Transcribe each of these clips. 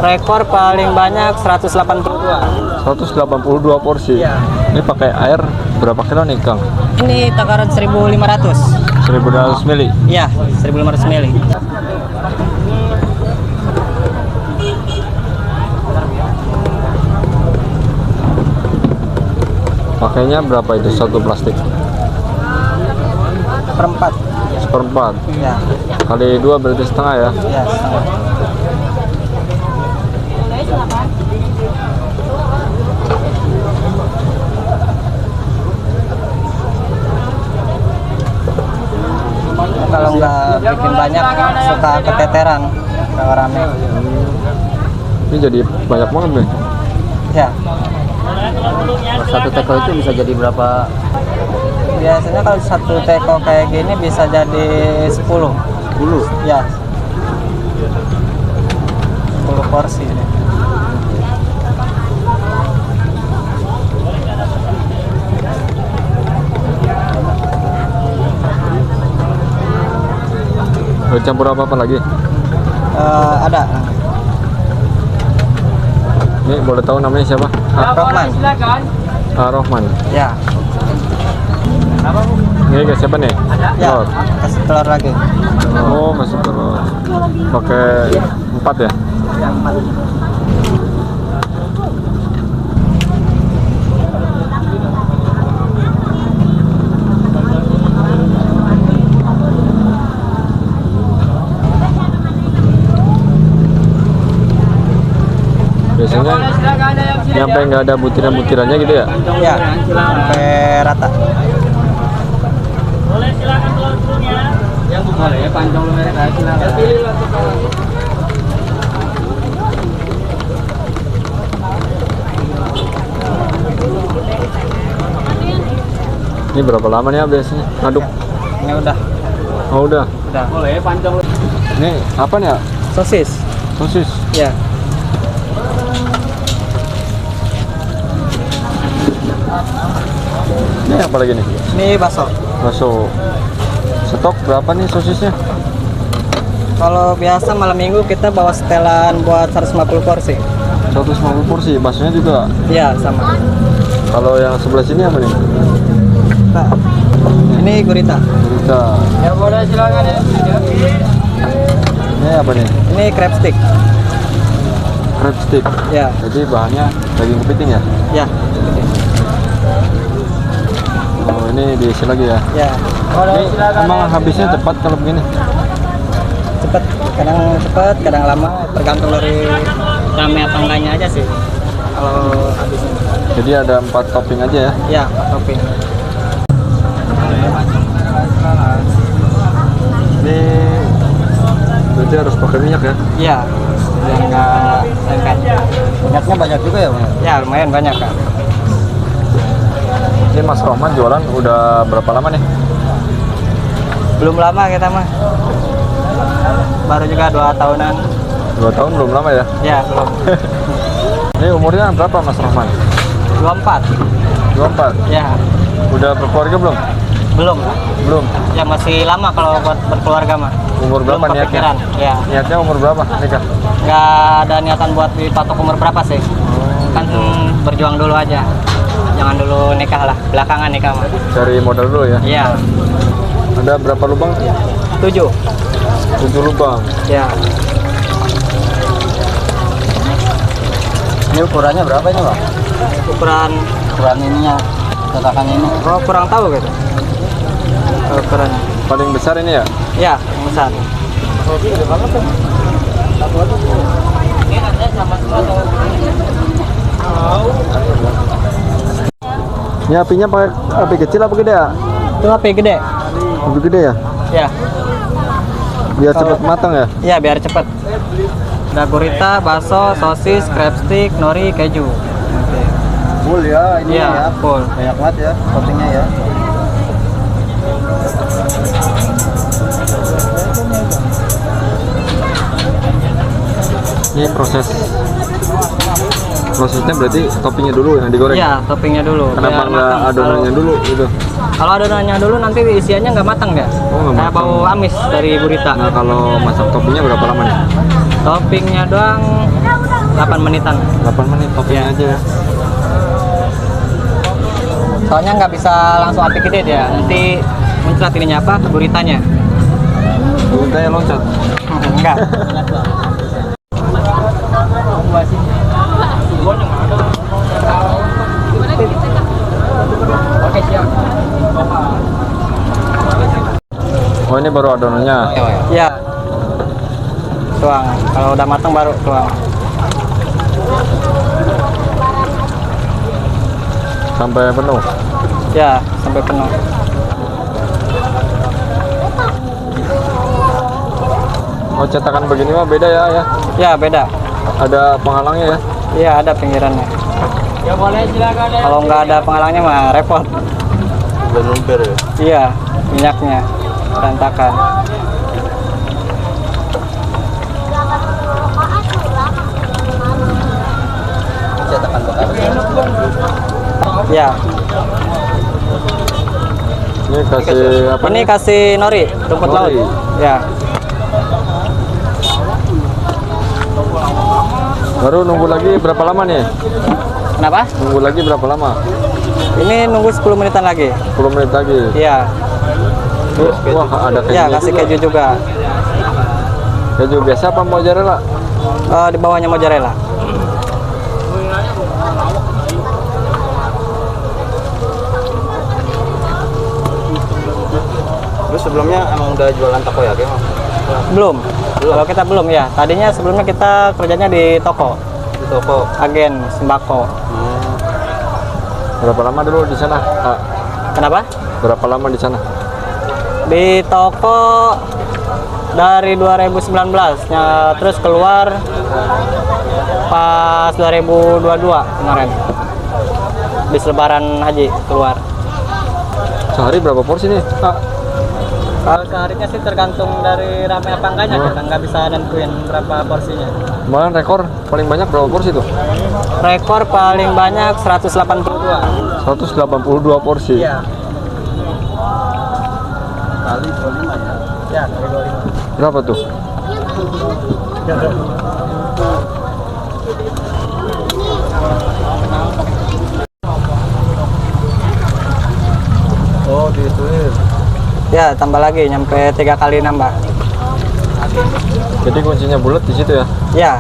Rekor paling banyak 182. 182 porsi. Iya. Ini pakai air berapa kilo nih, Kang? Ini takaran 1500. 1500 mili. Iya, 1500 ml. Pakainya berapa itu satu plastik? Perempat. Seperempat. Ya. Kali 2 berarti setengah ya. Ya, setengah. Kalau nggak bikin banyak suka keteteran kalau rame. Ini jadi banyak banget nih. Ya. Satu teko itu bisa jadi berapa? Biasanya kalau satu teko kayak gini bisa jadi 10. 10. Ya. 10 porsi. Campur apa lagi? Ada. Ini boleh tahu namanya siapa? Rohman. Rohman. Ya. Ini ke siapa nih? Ya. Telur. Kasih telur lagi. Oh, masih telur. Pakai 4 ya? Ya, 4. Biasanya nyampe nggak ada butiran-butirannya gitu ya? Ya, sampai rata. Boleh silakan telur-telurnya. Yang boleh ya, pancong lu mereka silakan. Ini berapa lama nih ya biasanya ngaduk? Ini udah. Oh udah. Udah. Boleh ya, pancong lu. Ini apa nih ya? Sosis. Sosis. Ya. Ini apa lagi nih? Ini bakso. Bakso. Stok berapa nih sosisnya? Kalau biasa malam minggu kita bawa setelan buat 150 porsi. 150 porsi. Baksonya juga. Iya, sama. Kalau yang sebelah sini apa nih? Nah, ini gurita. Gurita. Ya boleh silakan ya. Ini apa nih? Ini crab stick. Crab stick. Ya. Jadi bahannya daging kepiting ya? Ya. Oh ini diisi lagi ya? Ya. Ini emang habisnya cepat kalau begini? Cepet, kadang lama, tergantung dari rame apa enggaknya aja sih. Kalau habisnya. Jadi ada 4 topping aja ya? Ya, topping. Ini berarti harus pakai minyak ya? Iya. Biar nggak lengket. Minyaknya banyak juga ya, Bang? Ya, lumayan banyak kan. Ini Mas Rohman jualan udah berapa lama nih? Belum lama kita mah. Baru juga 2 tahunan. 2 tahun belum lama ya? Ya, belum. Ini umurnya berapa Mas Rohman? 24. 24? Ya, Udah berkeluarga belum? belum. Belum? Ya masih lama kalau buat berkeluarga mah. Umur berapa Belum niatnya? kepikiran. Ya, Niatnya umur berapa nikah? nggak ada niatan buat dipatok umur berapa sih. Kan berjuang dulu aja. Jangan dulu nikah lah, belakangan nikah mah. Cari modal dulu ya? Iya, Ada berapa lubang? 7. 7 lubang. Ya, Ini ukurannya berapa ini, Bang? ukuran. Ukuran ininya, cetakan ini. Oh, kurang tahu gitu. Ukuran. Paling besar ini ya? Ya, yang besar. Ini apinya pakai api kecil apa gede ya? Itu HP gede. Api gede ya? Ya, Biar cepat matang ya? ya biar cepet. Ada gurita, bakso, sosis, crab stick, nori, keju. Full ya, ini Iya, ya. full. Banyak banget ya, toppingnya ya. Ini prosesnya berarti toppingnya dulu yang digoreng? Iya, toppingnya dulu. Kenapa biar nggak matang. adonannya dulu gitu? Kalau adonannya dulu nanti isiannya nggak matang nggak? Oh, nggak Kayak matang. bau amis dari gurita. Nah kalau masak toppingnya berapa lama nih? Toppingnya doang 8 menitan. 8 menit topping aja ya. Soalnya nggak bisa langsung api gede dia, nanti muncrat ininya apa, guritanya. Udah ya loncat. Enggak. Oke, siap. Oh ini baru adonannya. Iya. Tuang. Kalau udah matang baru tuang. Sampai penuh. Ya, sampai penuh. Oh cetakan begini mah beda ya ya. Ya, beda. Ada penghalangnya ya. Iya, ada pinggirannya. Ya boleh silakan ya. Kalau nggak ada penghalangnya mah repot. Udah lumpir ya. Iya, minyaknya berantakan. Cetakan bekas. Ya, Ini kasih apa? ini nih? kasih nori, rumput laut. Nori. Ya, Baru nunggu lagi berapa lama nih? kenapa? Nunggu lagi berapa lama? Ini nunggu 10 menitan lagi. 10 menit lagi. Iya, Wah ada keju. ya kasih keju juga. Keju biasa apa mozzarella? Di bawahnya mozzarella. Terus sebelumnya emang udah jualan takoyaki emang? Belum. Kalau kita belum ya. Tadinya sebelumnya kita kerjanya di toko, Di toko. agen sembako. Berapa lama dulu di sana? Kak? Kenapa? Berapa lama di sana? Di toko dari 2019 ya, terus keluar pas 2022 kemarin. Bis lebaran haji keluar. Sehari berapa porsi nih? Kak? Kalau seharinya sih tergantung dari ramai apa enggaknya, kita nggak bisa nentuin berapa porsinya. Kemarin rekor paling banyak berapa porsi tuh? Rekor paling banyak 182. 182 porsi. Iya. Kali 25 ya? Ya, kali 25. Berapa tuh? Oh, diituin. Ya, tambah lagi nyampe 3 kali nambah. Jadi kuncinya bulat di situ ya. Ya,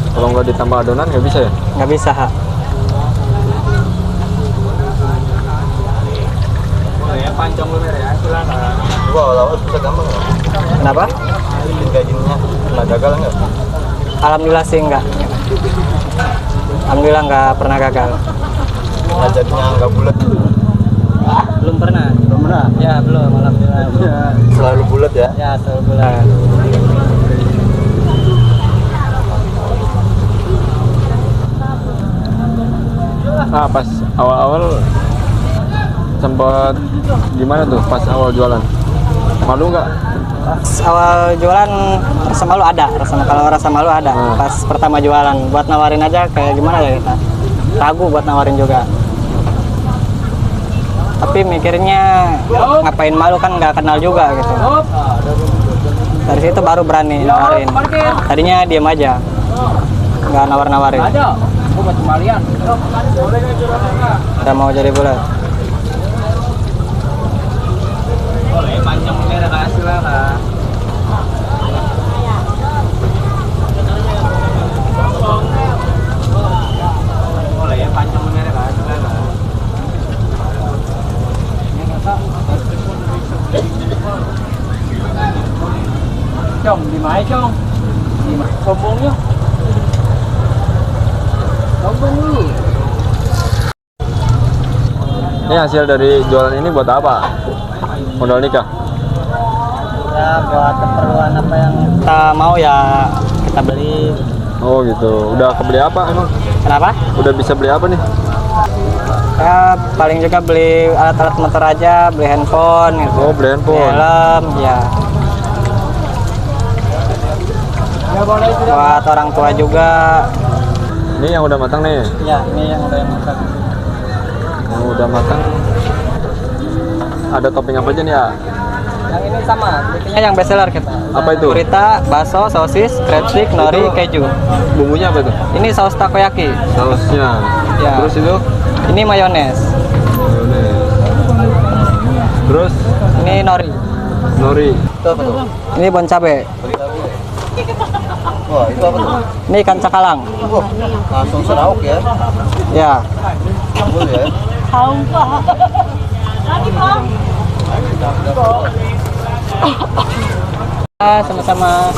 Kalau nggak ditambah adonan nggak bisa ya? nggak bisa, Ha. Ya panjang lu ya, silakan. Wah, awal susah gampang nggak? Kenapa? Bikin kayak gininya pernah gagal nggak? Alhamdulillah sih enggak. Alhamdulillah nggak pernah gagal. Nah, jadinya nggak bulat. Belum pernah. Belum pernah. Ya, belum. Alhamdulillah. Selalu bulat ya? Ya, selalu bulan. Ah, pas awal-awal sempat gimana tuh pas awal jualan? Malu nggak? Pas awal jualan rasa malu ada, kalau rasa malu ada. Pas pertama jualan, buat nawarin aja kayak gimana ya kita. Ragu buat nawarin juga. Tapi mikirnya ngapain malu kan nggak kenal juga gitu. Dari situ baru berani nawarin. Tadinya diem aja, nggak nawar-nawarin. Ada. Gua buat kembalian. Udah mau jadi bulat. Boleh panjang merah kasih silakan. Boleh ya panjang merah kasih silakan. Chồng di mana chong? Di mana? Sombongnya. Sombong lu. Ini hasil dari jualan ini buat apa? Modal nikah? Ya buat keperluan apa yang kita mau ya kita beli. Oh gitu. Udah kebeli apa emang? Kenapa? Udah bisa beli apa nih? Ya paling juga beli alat-alat motor aja, beli handphone gitu. Oh, beli handphone. Helm, ya. Ya boleh Buat orang tua juga. Ini yang udah matang nih. Ya, ini yang udah yang masak. Yang udah matang. Ada topping apa aja nih ya? Yang ini sama, bikinnya yang best seller kita. Apa itu? Gurita, bakso, sosis, crab stick, nori, keju. Bumbunya apa itu? Ini saus takoyaki. Sausnya. Ya. Terus itu? Ini mayones. Mayones. Terus Ini nori. nori. Ini bon cabe. Wah, itu apa tuh? Ini ikan cakalang. Wah, langsung serauk ya. Ya. Boleh ya. Sama-sama.